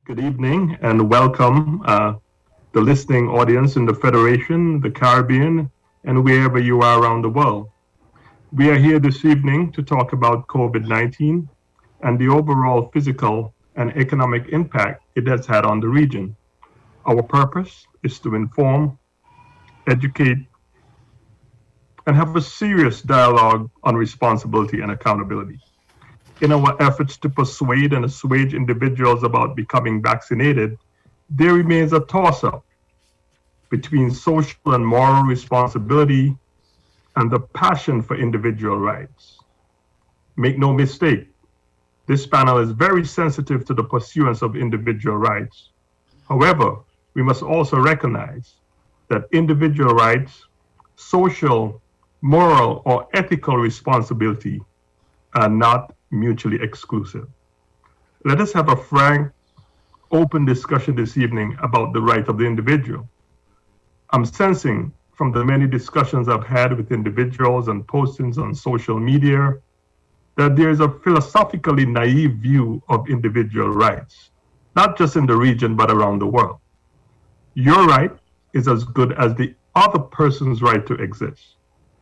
Good evening and welcome the listening audience in the Federation, the Caribbean, and wherever you are around the world. We are here this evening to talk about COVID-19 and the overall physical and economic impact it has had on the region. Our purpose is to inform, educate, and have a serious dialogue on responsibility and accountability. In our efforts to persuade and assuage individuals about becoming vaccinated, there remains a toss-up between social and moral responsibility and the passion for individual rights. Make no mistake, this panel is very sensitive to the pursuance of individual rights. However, we must also recognize that individual rights, social, moral, or ethical responsibility are not mutually exclusive. Let us have a frank, open discussion this evening about the right of the individual. I'm sensing from the many discussions I've had with individuals and postings on social media that there is a philosophically naive view of individual rights, not just in the region, but around the world. Your right is as good as the other person's right to exist.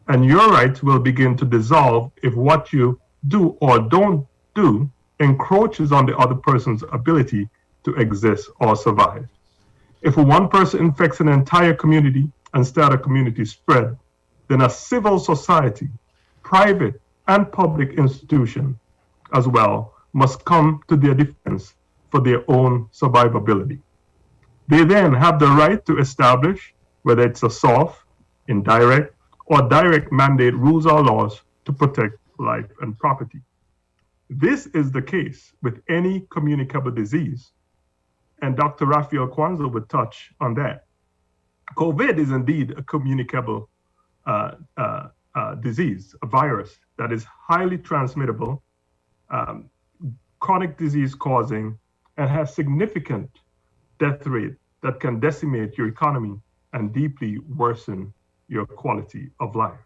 And your rights will begin to dissolve if what you do or don't do encroaches on the other person's ability to exist or survive. If one person infects an entire community and starts a community spread, then a civil society, private and public institution as well, must come to their defense for their own survivability. They then have the right to establish, whether it's a soft, indirect, or direct mandate rules or laws to protect life and property. This is the case with any communicable disease, and Dr. Raphael Kwanzaa would touch on that. COVID is indeed a communicable disease, a virus that is highly transmittable, chronic disease causing, and has significant death rate that can decimate your economy and deeply worsen your quality of life.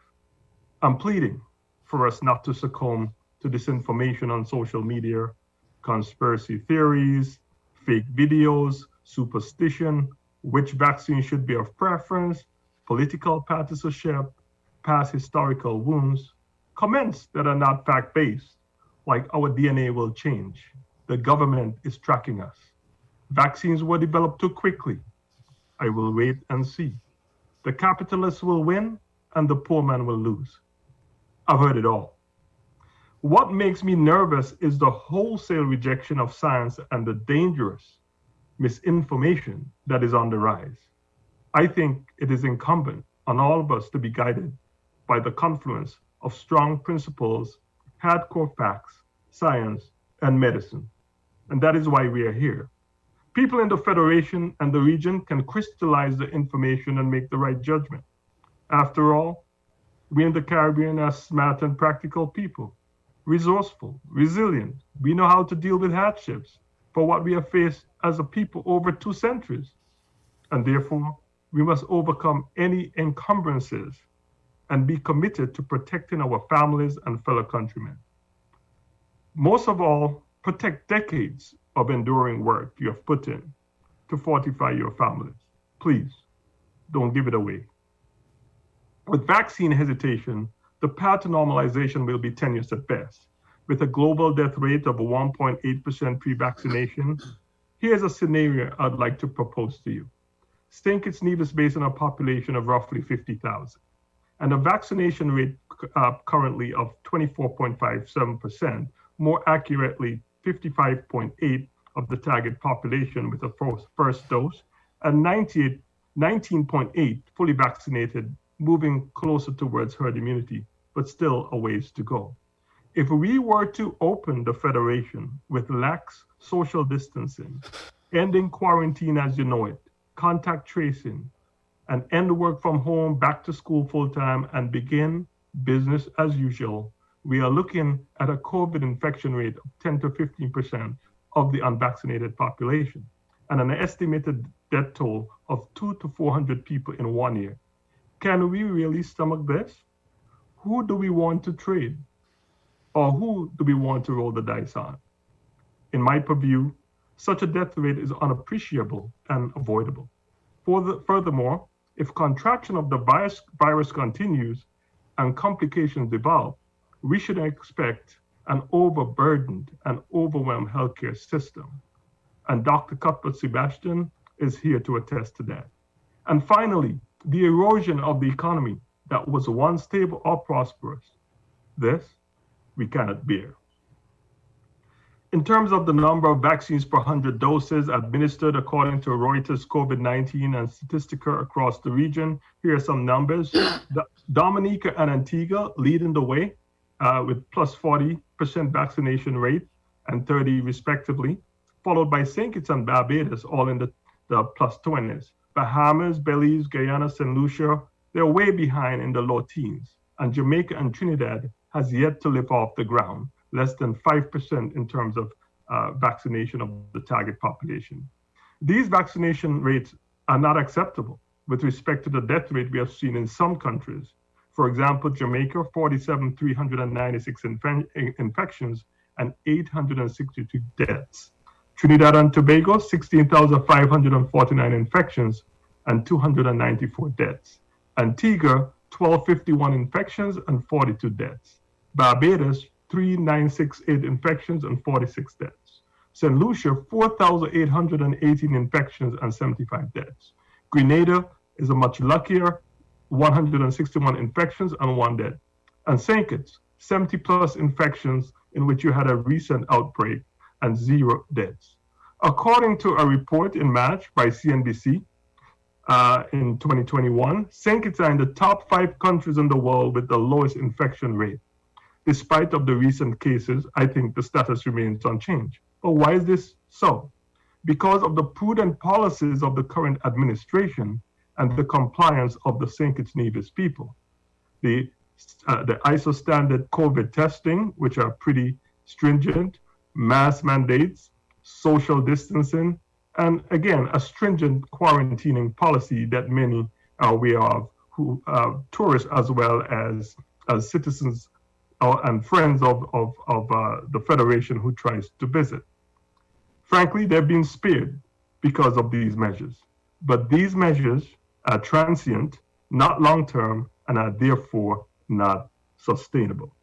I'm pleading for us not to succumb to disinformation on social media, conspiracy theories, fake videos, superstition, which vaccine should be of preference, political partisanship, past historical wounds, comments that are not fact-based, like our DNA will change, the government is tracking us, vaccines were developed too quickly, I will wait and see, the capitalists will win and the poor man will lose. I've heard it all. What makes me nervous is the wholesale rejection of science and the dangerous misinformation that is on the rise. I think it is incumbent on all of us to be guided by the confluence of strong principles, hardcore facts, science, and medicine. And that is why we are here. People in the Federation and the region can crystallize the information and make the right judgment. After all, we in the Caribbean are smart and practical people, resourceful, resilient. We know how to deal with hardships for what we have faced as a people over 2 centuries. And therefore, we must overcome any encumbrances and be committed to protecting our families and fellow countrymen. Most of all, protect decades of enduring work you have put in to fortify your families. Please, don't give it away. With vaccine hesitation, the path to normalization will be tenuous at best. With a global death rate of 1.8% pre-vaccination, here's a scenario I'd like to propose to you. St Kitts and Nevis based on a population of roughly 50,000, and a vaccination rate currently of 24.57%, more accurately 55.8% of the target population with a first dose, and 19.8% fully vaccinated, moving closer towards herd immunity, but still a ways to go. If we were to open the Federation with lax social distancing, ending quarantine as you know it, contact tracing, and end work from home, back to school full-time, and begin business as usual, we are looking at a COVID infection rate of 10 to 15% of the unvaccinated population, and an estimated death toll of 200 to 400 people in 1 year. Can we really stomach this? Who do we want to trade? Or who do we want to roll the dice on? In my purview, such a death rate is unappreciable and avoidable. Furthermore, if contraction of the virus continues and complications develop, we should expect an overburdened and overwhelmed healthcare system. And Dr. Cuthbert Sebastian is here to attest to that. And finally, the erosion of the economy that was once stable or prosperous. This we cannot bear. In terms of the number of vaccines per 100 doses administered according to Reuters COVID-19 and Statistica across the region, here are some numbers. Dominica and Antigua leading the way with plus 40% vaccination rate and 30 respectively, followed by St Kitts and Barbados, all in the plus 20s. Bahamas, Belize, Guyana, St. Lucia, they're way behind in the low teens. And Jamaica and Trinidad has yet to lift off the ground, less than 5% in terms of vaccination of the target population. These vaccination rates are not acceptable with respect to the death rate we have seen in some countries. For example, Jamaica, 47,396 infections and 862 deaths. Trinidad and Tobago, 16,549 infections and 294 deaths. Antigua, 1,251 infections and 42 deaths. Barbados, 3,968 infections and 46 deaths. St. Lucia, 4,818 infections and 75 deaths. Grenada is a much luckier, 161 infections and 1 death. And St. Kitts, 70 plus infections in which you had a recent outbreak and 0 deaths. According to a report in March by CNBC in 2021, St. Kitts are in the top 5 countries in the world with the lowest infection rate. Despite of the recent cases, I think the status remains unchanged. But why is this so? Because of the prudent policies of the current administration and the compliance of the St. Kitts and Nevis people. The ISO standard COVID testing, which are pretty stringent, mask mandates, social distancing, and again, a stringent quarantining policy that many are aware of, who tourists as well as citizens and friends of the Federation who tries to visit. Frankly, they've been spared because of these measures. But these measures are transient, not long-term, and are therefore not sustainable.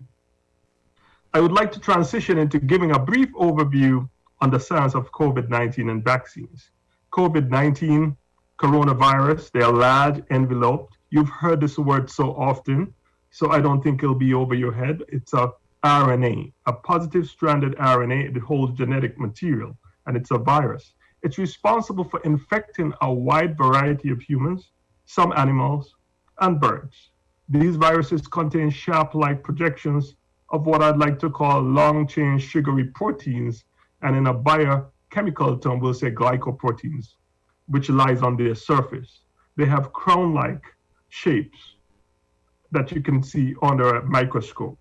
I would like to transition into giving a brief overview on the science of COVID-19 and vaccines. COVID-19, coronavirus, they are large, enveloped. You've heard this word so often, so I don't think it'll be over your head. It's a RNA, a positive stranded RNA. It holds genetic material, and it's a virus. It's responsible for infecting a wide variety of humans, some animals, and birds. These viruses contain sharp-like projections of what I'd like to call long-chain sugary proteins, and in a biochemical term, we'll say glycoproteins, which lies on their surface. They have crown-like shapes that you can see under a microscope.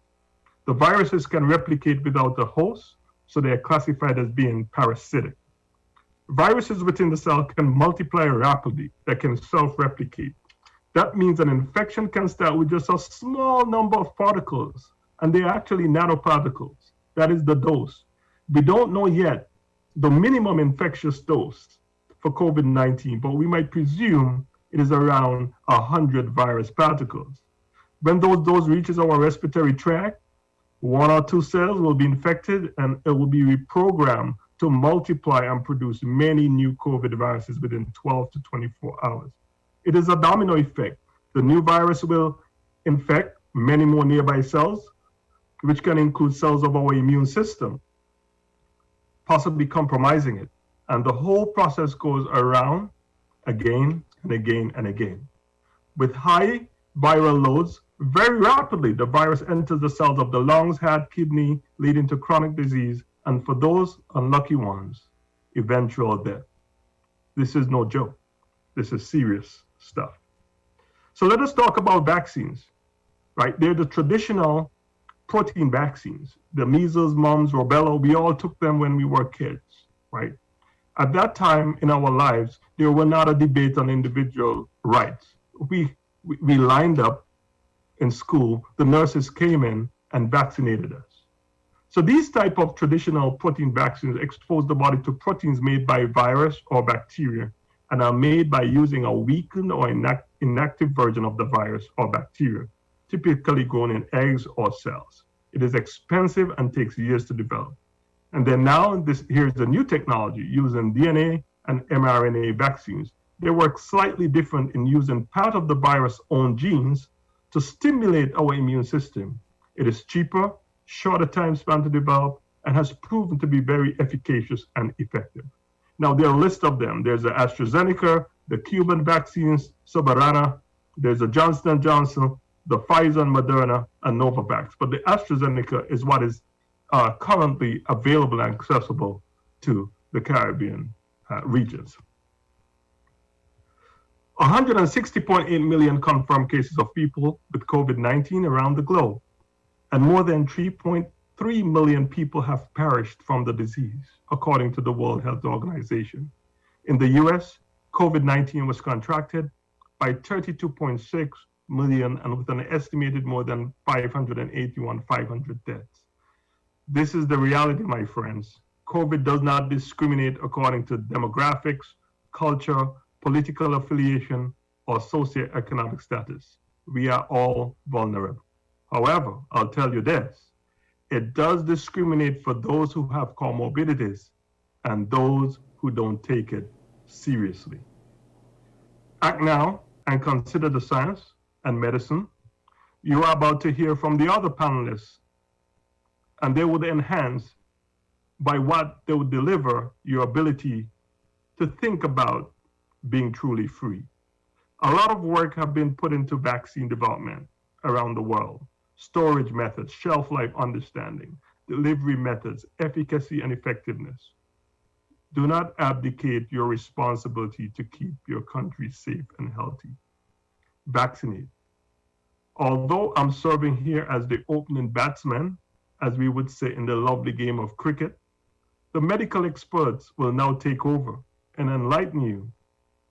The viruses can replicate without a host, so they are classified as being parasitic. Viruses within the cell can multiply rapidly, they can self-replicate. That means an infection can start with just a small number of particles, and they're actually nanoparticles. That is the dose. We don't know yet the minimum infectious dose for COVID-19, but we might presume it is around 100 virus particles. When those dose reaches our respiratory tract, 1 or 2 cells will be infected and it will be reprogrammed to multiply and produce many new COVID viruses within 12 to 24 hours. It is a domino effect. The new virus will infect many more nearby cells, which can include cells of our immune system, possibly compromising it. And the whole process goes around again and again and again. With high viral loads, very rapidly, the virus enters the cells of the lungs, heart, kidney, leading to chronic disease, and for those unlucky ones, eventual death. This is no joke. This is serious stuff. So let us talk about vaccines, right? They're the traditional protein vaccines. The measles, mumps, rubella, we all took them when we were kids, right? At that time in our lives, there were not a debate on individual rights. We lined up in school, the nurses came in and vaccinated us. So these type of traditional protein vaccines expose the body to proteins made by virus or bacteria and are made by using a weakened or inactive version of the virus or bacteria, typically grown in eggs or cells. It is expensive and takes years to develop. And then now here's the new technology using DNA and mRNA vaccines. They work slightly different in using part of the virus' own genes to stimulate our immune system. It is cheaper, shorter time span to develop, and has proven to be very efficacious and effective. Now, there are a list of them. There's the AstraZeneca, the Cuban vaccines, Soberana, there's the Johnson & Johnson, the Pfizer and Moderna, and Novavax. But the AstraZeneca is what is currently available and accessible to the Caribbean regions. 160.8 million confirmed cases of people with COVID-19 around the globe, and more than 3.3 million people have perished from the disease, according to the World Health Organization. In the US, COVID-19 was contracted by 32.6 million and with an estimated more than 500 deaths. This is the reality, my friends. COVID does not discriminate according to demographics, culture, political affiliation, or socioeconomic status. We are all vulnerable. However, I'll tell you this, it does discriminate for those who have comorbidities and those who don't take it seriously. Act now and consider the science and medicine. You are about to hear from the other panelists, and they would enhance by what they would deliver your ability to think about being truly free. A lot of work have been put into vaccine development around the world. Storage methods, shelf life understanding, delivery methods, efficacy and effectiveness. Do not abdicate your responsibility to keep your country safe and healthy. Vaccinate. Although I'm serving here as the opening batsman, as we would say in the lovely game of cricket, the medical experts will now take over and enlighten you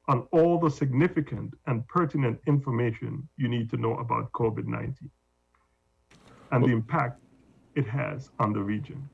on all the significant and pertinent information you need to know about COVID-19 and the impact it has on the region.